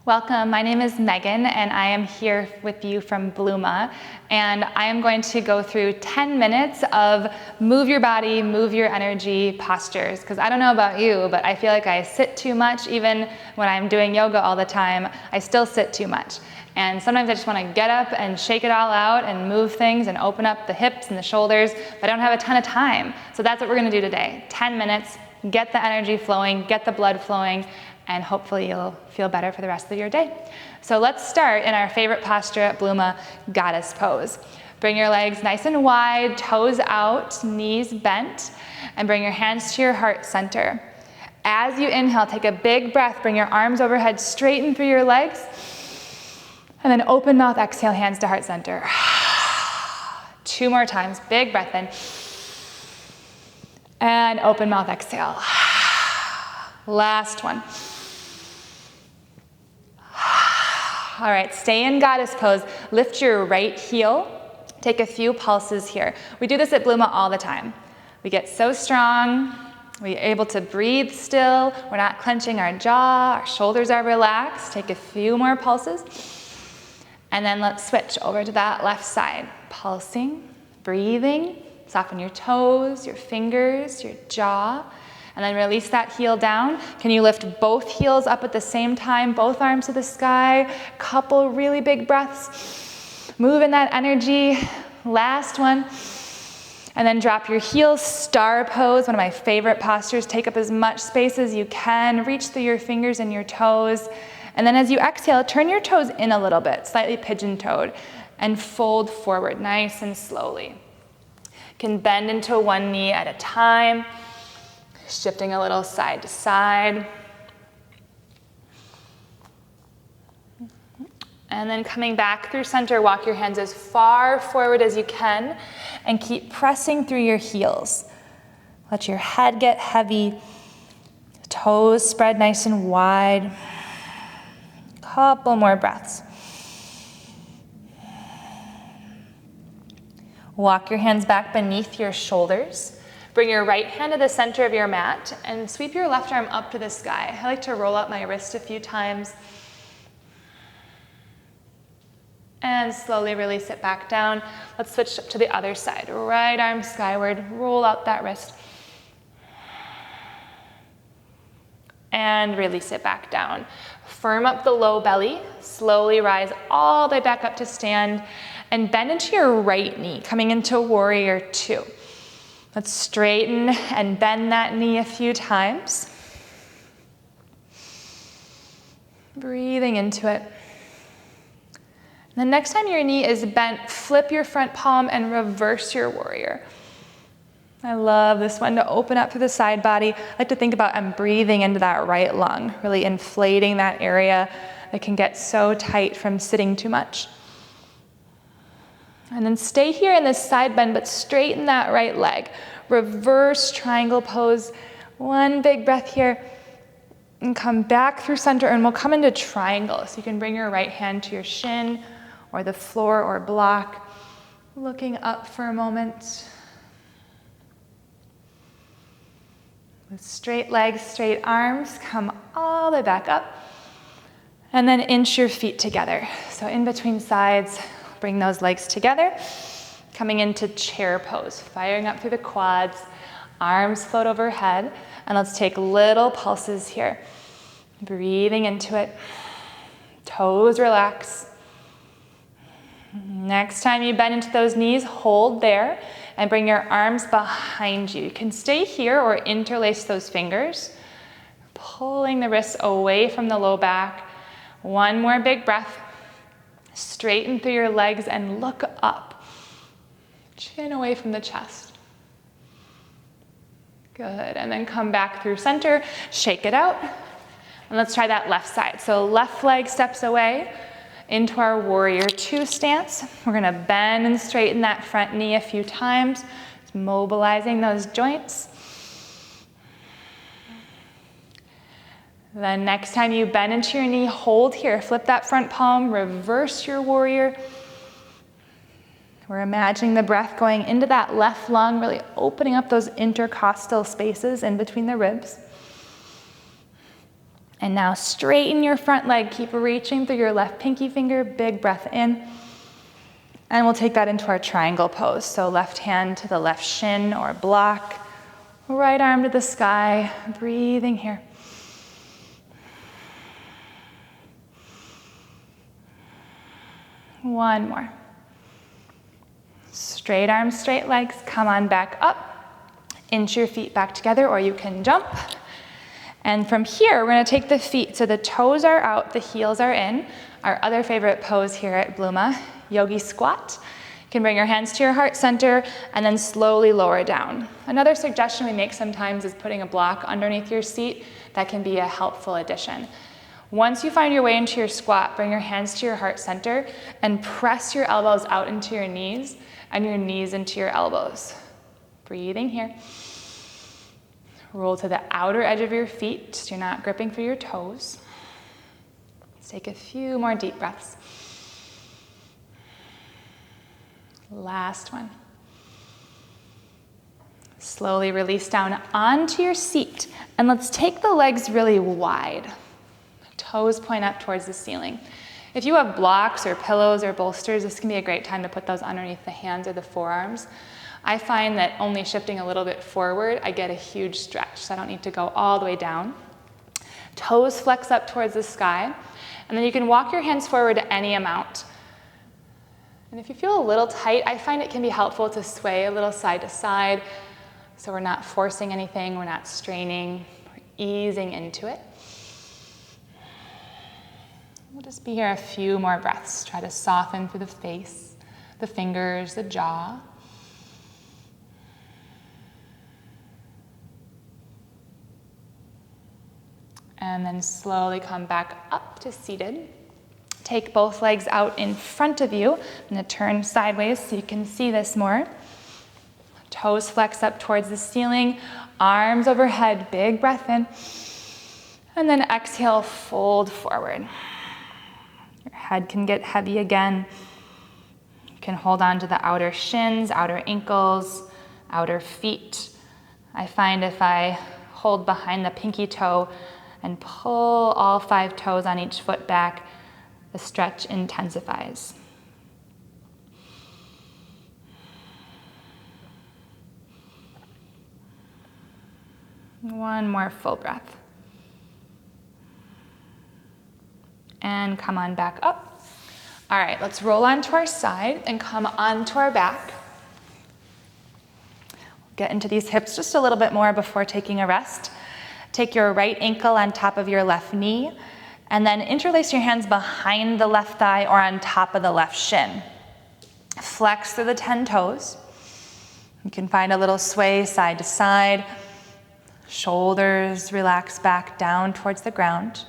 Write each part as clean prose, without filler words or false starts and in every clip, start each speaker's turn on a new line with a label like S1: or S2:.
S1: Welcome, my name is Megan and I am here with you from Bluma, and I am going to go through 10 minutes of move your body, move your energy postures, because I don't know about you, but I feel like I sit too much. Even when I'm doing yoga all the time, I still sit too much. And sometimes I just want to get up and shake it all out and move things and open up the hips and the shoulders, but I don't have a ton of time. So that's what we're going to do today. 10 minutes, get the energy flowing, get the blood flowing, and hopefully you'll feel better for the rest of your day. So let's start in our favorite posture at Bluma, goddess pose. Bring your legs nice and wide, toes out, knees bent, and bring your hands to your heart center. As you inhale, take a big breath, bring your arms overhead, straighten through your legs, and then open mouth, exhale, hands to heart center. 2 more times, big breath in, and open mouth, exhale. Last one. All right, stay in goddess pose. Lift your right heel. Take a few pulses here. We do this at Bluma all the time. We get so strong. We're able to breathe still. We're not clenching our jaw. Our shoulders are relaxed. Take a few more pulses. And then let's switch over to that left side. Pulsing, breathing. Soften your toes, your fingers, your jaw. And then release that heel down. Can you lift both heels up at the same time, both arms to the sky? Couple really big breaths. Move in that energy. Last one. And then drop your heels, star pose, one of my favorite postures. Take up as much space as you can. Reach through your fingers and your toes. And then as you exhale, turn your toes in a little bit, slightly pigeon-toed, and fold forward nice and slowly. You can bend into one knee at a time. Shifting a little side to side. And then coming back through center, walk your hands as far forward as you can and keep pressing through your heels. Let your head get heavy, toes spread nice and wide. Couple more breaths. Walk your hands back beneath your shoulders. Bring your right hand to the center of your mat and sweep your left arm up to the sky. I like to roll up my wrist a few times. And slowly release it back down. Let's switch to the other side. Right arm skyward, roll out that wrist. And release it back down. Firm up the low belly, slowly rise all the way back up to stand, and bend into your right knee, coming into warrior 2. Let's straighten and bend that knee a few times. Breathing into it. And the next time your knee is bent, flip your front palm and reverse your warrior. I love this one to open up through the side body. I like to think about I'm breathing into that right lung, really inflating that area that can get so tight from sitting too much. And then stay here in this side bend, but straighten that right leg. Reverse triangle pose. One big breath here. And come back through center, and we'll come into triangle. So you can bring your right hand to your shin or the floor or block. Looking up for a moment. With straight legs, straight arms, come all the way back up. And then inch your feet together. So in between sides, bring those legs together. Coming into chair pose, firing up through the quads, arms float overhead, and let's take little pulses here. Breathing into it, toes relax. Next time you bend into those knees, hold there and bring your arms behind you. You can stay here or interlace those fingers, pulling the wrists away from the low back. One more big breath. Straighten through your legs and look up. Chin away from the chest. Good, and then come back through center, shake it out. And let's try that left side. So left leg steps away into our warrior 2 stance. We're gonna bend and straighten that front knee a few times, just mobilizing those joints. Then next time you bend into your knee, hold here, flip that front palm, reverse your warrior. We're imagining the breath going into that left lung, really opening up those intercostal spaces in between the ribs. And now straighten your front leg. Keep reaching through your left pinky finger. Big breath in. And we'll take that into our triangle pose. So left hand to the left shin or block. Right arm to the sky. Breathing here. One more. Straight arms, straight legs. Come on back up. Inch your feet back together, or you can jump. And from here, we're gonna take the feet, so the toes are out, the heels are in. Our other favorite pose here at Bluma, yogi squat. You can bring your hands to your heart center and then slowly lower down. Another suggestion we make sometimes is putting a block underneath your seat. That can be a helpful addition. Once you find your way into your squat, bring your hands to your heart center and press your elbows out into your knees and your knees into your elbows. Breathing here. Roll to the outer edge of your feet so you're not gripping for your toes. Let's take a few more deep breaths. Last one. Slowly release down onto your seat, and let's take the legs really wide. Toes point up towards the ceiling. If you have blocks or pillows or bolsters, this can be a great time to put those underneath the hands or the forearms. I find that only shifting a little bit forward, I get a huge stretch, so I don't need to go all the way down. Toes flex up towards the sky, and then you can walk your hands forward any amount. And if you feel a little tight, I find it can be helpful to sway a little side to side, so we're not forcing anything, we're not straining, we're easing into it. We'll just be here a few more breaths. Try to soften through the face, the fingers, the jaw. And then slowly come back up to seated. Take both legs out in front of you. I'm going to turn sideways so you can see this more. Toes flex up towards the ceiling, arms overhead, big breath in. And then exhale, fold forward. Your head can get heavy again. You can hold on to the outer shins, outer ankles, outer feet. I find if I hold behind the pinky toe and pull all 5 toes on each foot back, the stretch intensifies. One more full breath. And come on back up. All right, let's roll onto our side and come onto our back. Get into these hips just a little bit more before taking a rest. Take your right ankle on top of your left knee, and then interlace your hands behind the left thigh or on top of the left shin. Flex through the 10 toes. You can find a little sway side to side. Shoulders relax back down towards the ground.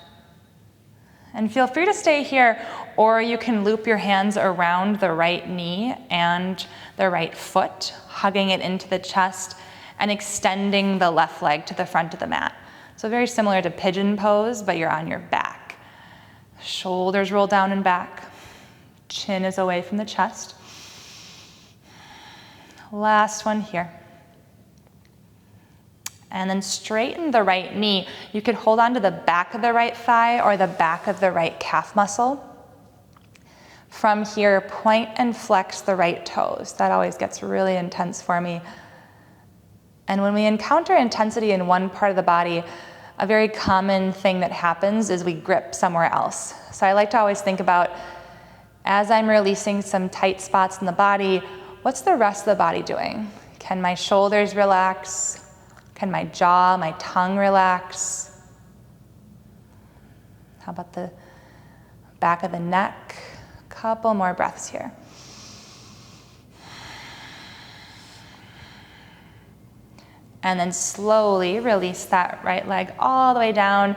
S1: And feel free to stay here, or you can loop your hands around the right knee and the right foot, hugging it into the chest and extending the left leg to the front of the mat. So very similar to pigeon pose, but you're on your back. Shoulders roll down and back. Chin is away from the chest. Last one here. And then straighten the right knee. You could hold on to the back of the right thigh or the back of the right calf muscle. From here, point and flex the right toes. That always gets really intense for me. And when we encounter intensity in one part of the body, a very common thing that happens is we grip somewhere else. So I like to always think about, as I'm releasing some tight spots in the body, what's the rest of the body doing? Can my shoulders relax? Can my jaw, my tongue relax? How about the back of the neck? Couple more breaths here. And then slowly release that right leg all the way down.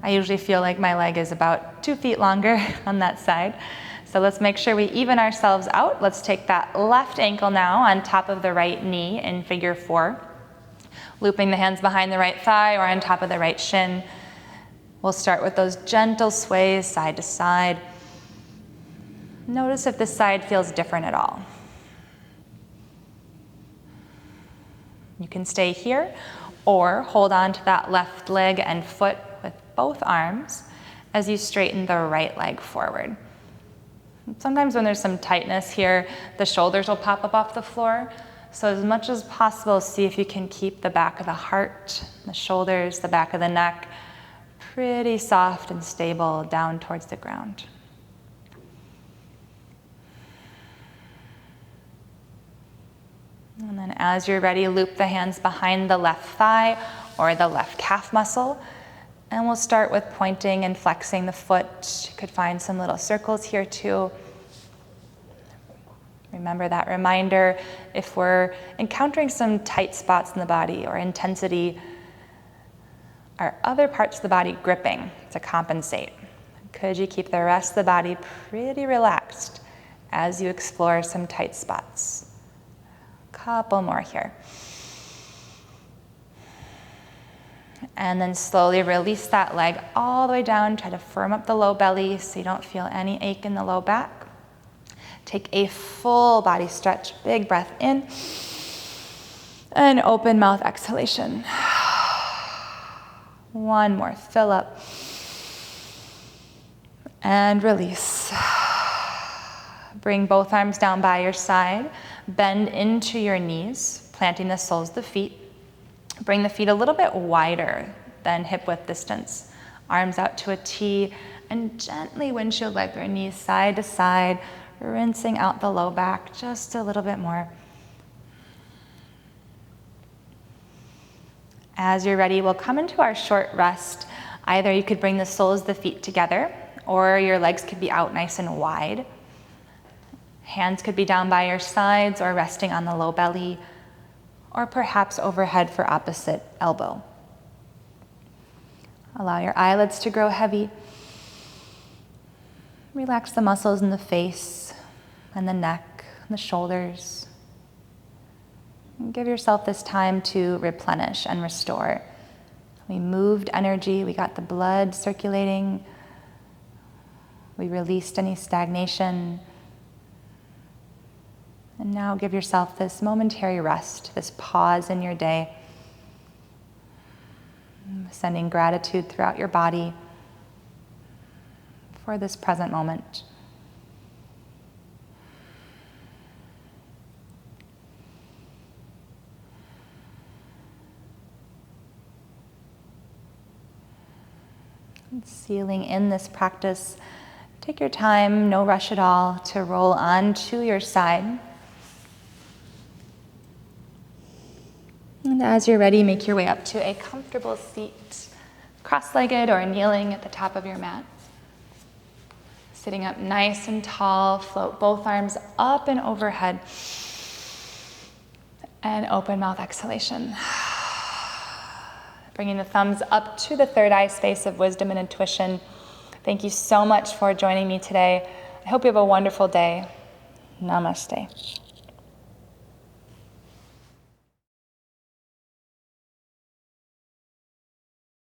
S1: I usually feel like my leg is about 2 feet longer on that side. So let's make sure we even ourselves out. Let's take that left ankle now on top of the right knee in figure 4. Looping the hands behind the right thigh or on top of the right shin. We'll start with those gentle sways side to side. Notice if this side feels different at all. You can stay here or hold on to that left leg and foot with both arms as you straighten the right leg forward. Sometimes when there's some tightness here, the shoulders will pop up off the floor. So as much as possible, see if you can keep the back of the heart, the shoulders, the back of the neck pretty soft and stable down towards the ground. And then as you're ready, loop the hands behind the left thigh or the left calf muscle. And we'll start with pointing and flexing the foot. You could find some little circles here too. Remember that reminder, if we're encountering some tight spots in the body or intensity, are other parts of the body gripping to compensate? Could you keep the rest of the body pretty relaxed as you explore some tight spots? Couple more here. And then slowly release that leg all the way down. Try to firm up the low belly so you don't feel any ache in the low back. Take a full body stretch, big breath in, and open mouth exhalation. One more, fill up, and release. Bring both arms down by your side, bend into your knees, planting the soles of the feet. Bring the feet a little bit wider than hip width distance. Arms out to a T, and gently windshield wiper your knees side to side, rinsing out the low back just a little bit more. As you're ready, we'll come into our short rest. Either you could bring the soles of the feet together, or your legs could be out nice and wide. Hands could be down by your sides or resting on the low belly, or perhaps overhead for opposite elbow. Allow your eyelids to grow heavy. Relax the muscles in the face and the neck and the shoulders. And give yourself this time to replenish and restore. We moved energy, we got the blood circulating, we released any stagnation. And now give yourself this momentary rest, this pause in your day, sending gratitude throughout your body for this present moment. And sealing in this practice, take your time, no rush at all, to roll onto your side. And as you're ready, make your way up to a comfortable seat, cross-legged or kneeling at the top of your mat. Sitting up nice and tall, float both arms up and overhead. And open mouth exhalation. Bringing the thumbs up to the third eye space of wisdom and intuition. Thank you so much for joining me today. I hope you have a wonderful day. Namaste.